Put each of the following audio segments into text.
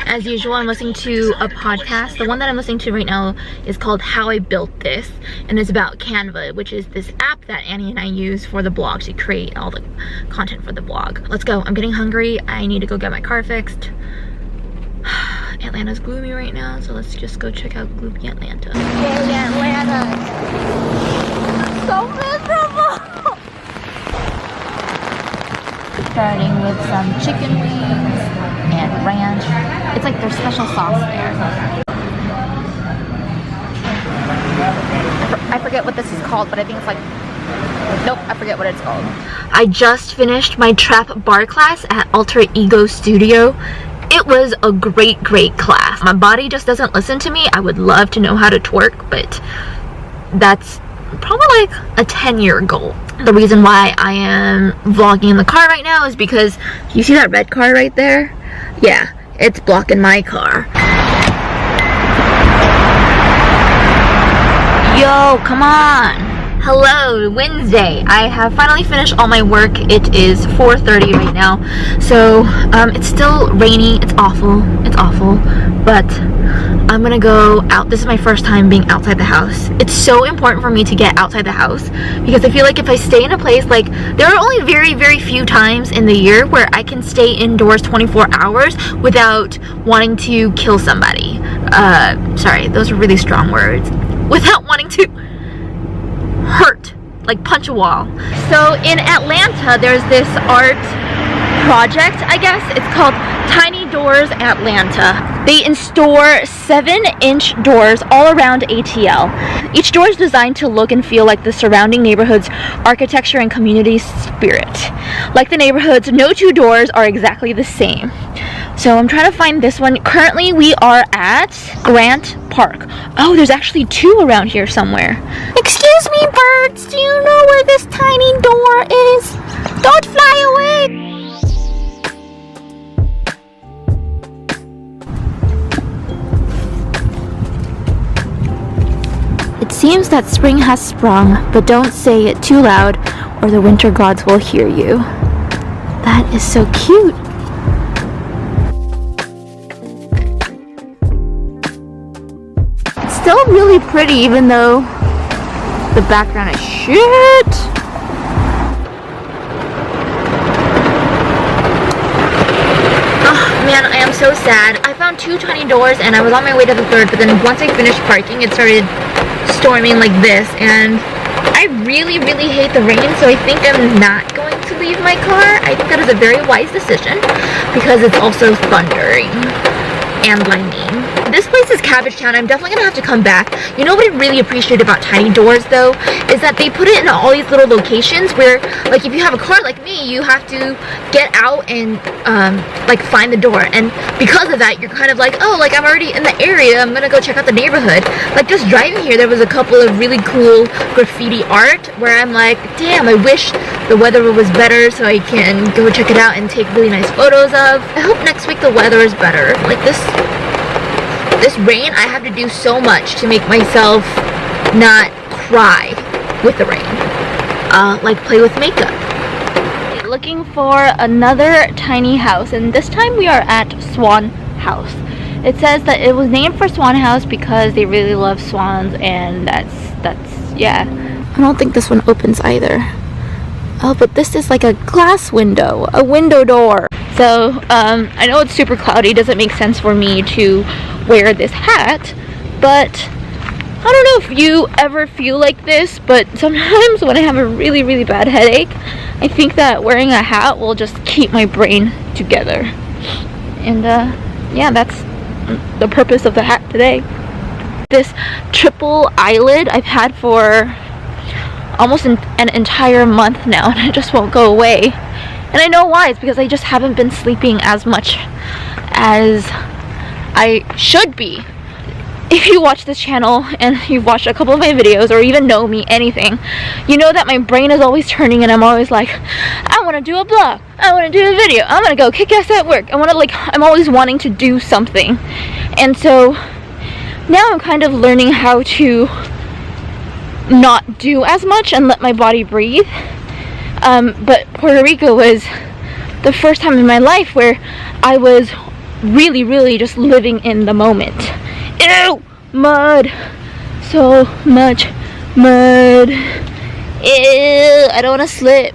as usual, I'm listening to a podcast. The one that I'm listening to right now is called How I Built This, and it's about Canva, which is this app that Annie and I use for the blog to create all the content for the blog. Let's go. I'm getting hungry. I need to go get my car fixed. Atlanta's gloomy right now, so let's just go check out Gloomy Atlanta. Yay, Atlanta! So miserable! Starting with some chicken wings and ranch. It's like their special sauce there. I forget what this is called, but I think it's like, nope, I forget what it's called. I just finished my trap bar class at Alter Ego Studio. It was a great class. My body just doesn't listen to me. I would love to know how to twerk, but that's probably like a 10-year goal. The reason why I am vlogging in the car right now is because you see that red car right there? Yeah, it's blocking my car. Yo, come on. Hello, Wednesday. I have finally finished all my work. It is 4:30 right now. So, it's still rainy. It's awful, but I'm gonna go out. This is my first time being outside the house. It's so important for me to get outside the house because I feel like if I stay in a place, like, there are only very few times in the year where I can stay indoors 24 hours without wanting to kill somebody. Sorry, those are really strong words. Without wanting to hurt, like punch a wall. So in Atlanta, there's this art project, I guess. It's called Tiny Doors Atlanta. They install 7-inch doors all around ATL. Each door is designed to look and feel like the surrounding neighborhood's architecture and community spirit. Like the neighborhoods, no two doors are exactly the same. So I'm trying to find this one. Currently we are at Grant Park. Oh, there's actually two around here somewhere. Excuse me, birds, do you know where this tiny door is? Don't fly away. It seems that spring has sprung, but don't say it too loud or the winter gods will hear you. That is so cute. Still really pretty even though the background is shit. Oh man, I am so sad. I found 2 tiny doors and I was on my way to the 3rd, but then once I finished parking it started storming like this, and I really hate the rain, so I think I'm not going to leave my car. I think that is a very wise decision because it's also thundering and lightning. This place is Cabbage Town. I'm definitely gonna have to come back. You know what I really appreciate about Tiny Doors though is that they put it in all these little locations where, like, if you have a car like me, you have to get out and like find the door, and because of that you're kind of like, oh, like I'm already in the area, I'm gonna go check out the neighborhood. Like just driving here there was a couple of really cool graffiti art where I'm like, damn, I wish the weather was better so I can go check it out and take really nice photos of. I hope next week the weather is better. Like this rain, I have to do so much to make myself not cry with the rain. Like play with makeup. Looking for another tiny house, and this time we are at Swan House. It says that it was named for Swan House because they really love swans, and that's yeah. I don't think this one opens either. Oh, but this is like a glass window, a window door. So, I know it's super cloudy, doesn't make sense for me to wear this hat, but I don't know if you ever feel like this, but sometimes when I have a really bad headache, I think that wearing a hat will just keep my brain together. And, yeah, that's the purpose of the hat today. This triple eyelid I've had for almost an entire month now, and it just won't go away. And I know why. It's because I just haven't been sleeping as much as I should be. If you watch this channel and you've watched a couple of my videos or even know me, anything, you know that my brain is always turning and I'm always like, I want to do a blog, I want to do a video, I'm going to go kick ass at work, I'm always wanting to do something. And so now I'm kind of learning how to not do as much and let my body breathe. But Puerto Rico was the first time in my life where I was really just living in the moment. Ew! Mud! So much mud. Ew! I don't want to slip.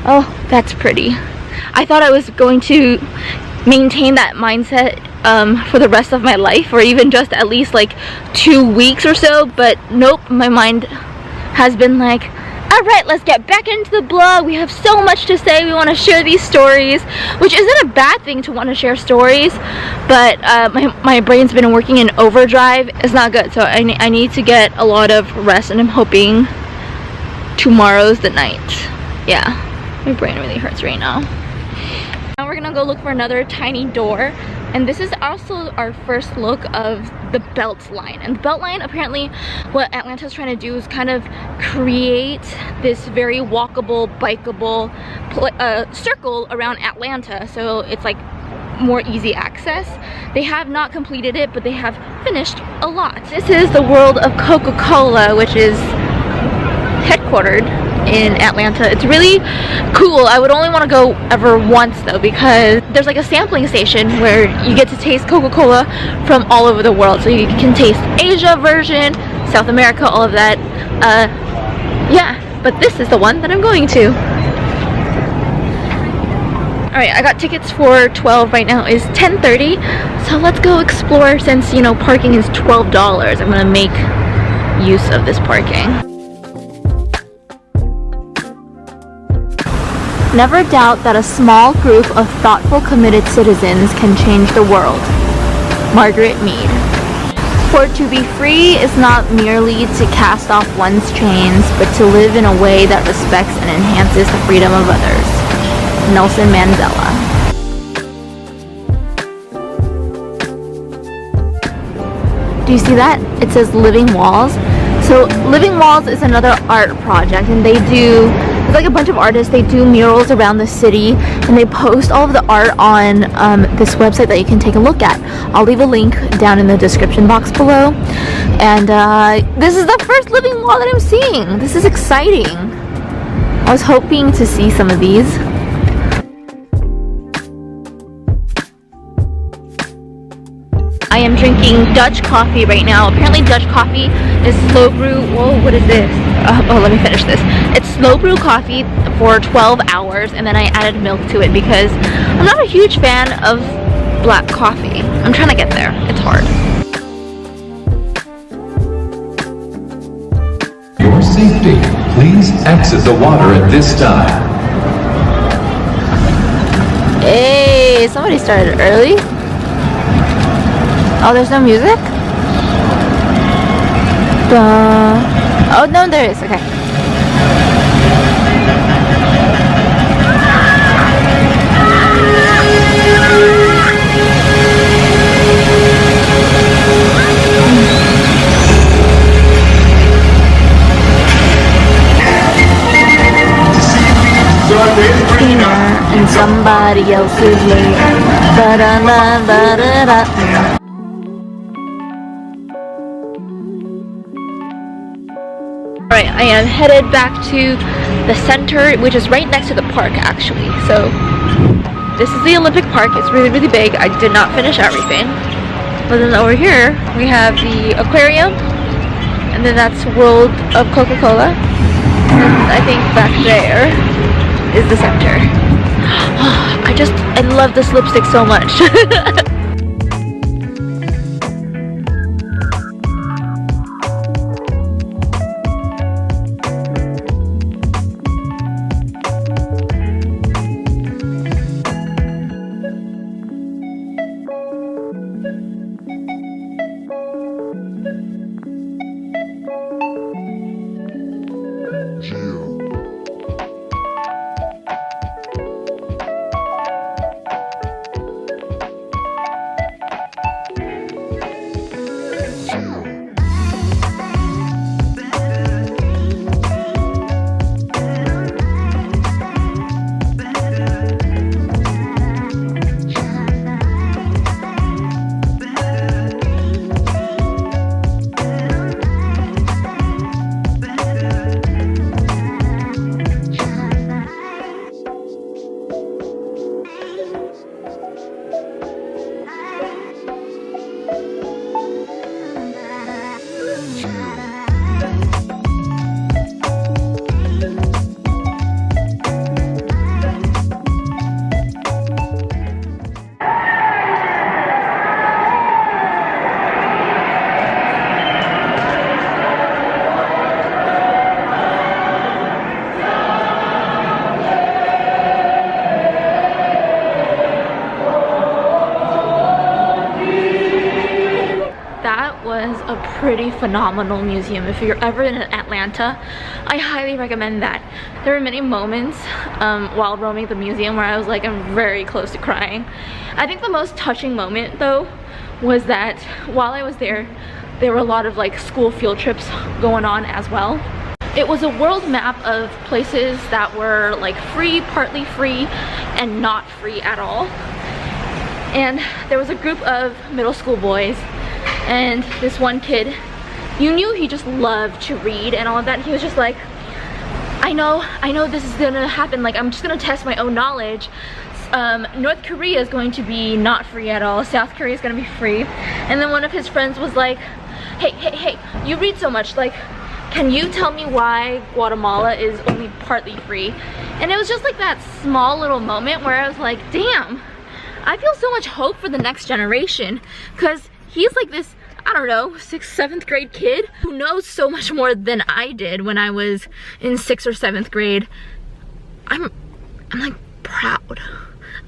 Oh, that's pretty. I thought I was going to maintain that mindset for the rest of my life, or even just at least like 2 weeks or so, but nope, my mind has been like, alright, let's get back into the blog. We have so much to say. We want to share these stories, which isn't a bad thing to want to share stories, but my brain's been working in overdrive. It's not good, so I need to get a lot of rest, and I'm hoping tomorrow's the night. Yeah, my brain really hurts right now. Now we're gonna go look for another tiny door, and this is also our first look of the belt line. And the belt line, apparently what Atlanta's trying to do is kind of create this very walkable, bikeable circle around Atlanta, so it's like more easy access. They have not completed it, but they have finished a lot. This is the World of Coca-Cola, which is headquartered in Atlanta. It's really cool. I would only want to go ever once though, because there's like a sampling station where you get to taste Coca-Cola from all over the world. So you can taste Asia version, South America, all of that. Yeah, but this is the one that I'm going to. Alright, I got tickets for 12. Right now is 10:30, so let's go explore. Since, you know, parking is $12, I'm gonna make use of this parking. Never doubt that a small group of thoughtful, committed citizens can change the world. Margaret Mead. For to be free is not merely to cast off one's chains, but to live in a way that respects and enhances the freedom of others. Nelson Mandela. Do you see that? It says Living Walls. So Living Walls is another art project, and they do, it's like a bunch of artists, they do murals around the city, and they post all of the art on this website that you can take a look at. I'll leave a link down in the description box below. And this is the first living wall that I'm seeing. This is exciting. I was hoping to see some of these. I am drinking Dutch coffee right now. Apparently Dutch coffee is slow brew. Whoa, what is this? Oh, let me finish this. It's slow brew coffee for 12 hours, and then I added milk to it because I'm not a huge fan of black coffee. I'm trying to get there. It's hard. For your safety, please exit the water at this time. Hey, somebody started early. Oh, there's no music? Oh, no, there is. Okay. In somebody else's lane. Ba-da-da-da-da-da. Alright, I am headed back to the center, which is right next to the park actually. So this is the Olympic Park. It's really big. I did not finish everything. But then over here we have the aquarium, and then that's World of Coca-Cola. And I think back there is the center. I love this lipstick so much. pretty phenomenal museum. If you're ever in Atlanta, I highly recommend that. There were many moments while roaming the museum where I was like, I'm very close to crying. I think the most touching moment though was that while I was there were a lot of like school field trips going on as well. It was a world map of places that were like free, partly free, and not free at all. And there was a group of middle school boys, and this one kid, you knew he just loved to read and all of that. He was just like, I know this is gonna happen, like I'm just gonna test my own knowledge. North Korea is going to be not free at all, South Korea is gonna be free. And then one of his friends was like, hey, you read so much, like, can you tell me why Guatemala is only partly free? And it was just like that small little moment where I was like, damn, I feel so much hope for the next generation, because he's like this, I don't know, 6th, 7th grade kid who knows so much more than I did when I was in 6th or 7th grade. I'm like proud.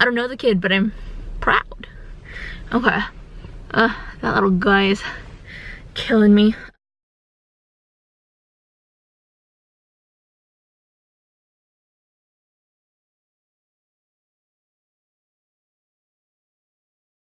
I don't know the kid, but I'm proud. Okay, that little guy is killing me.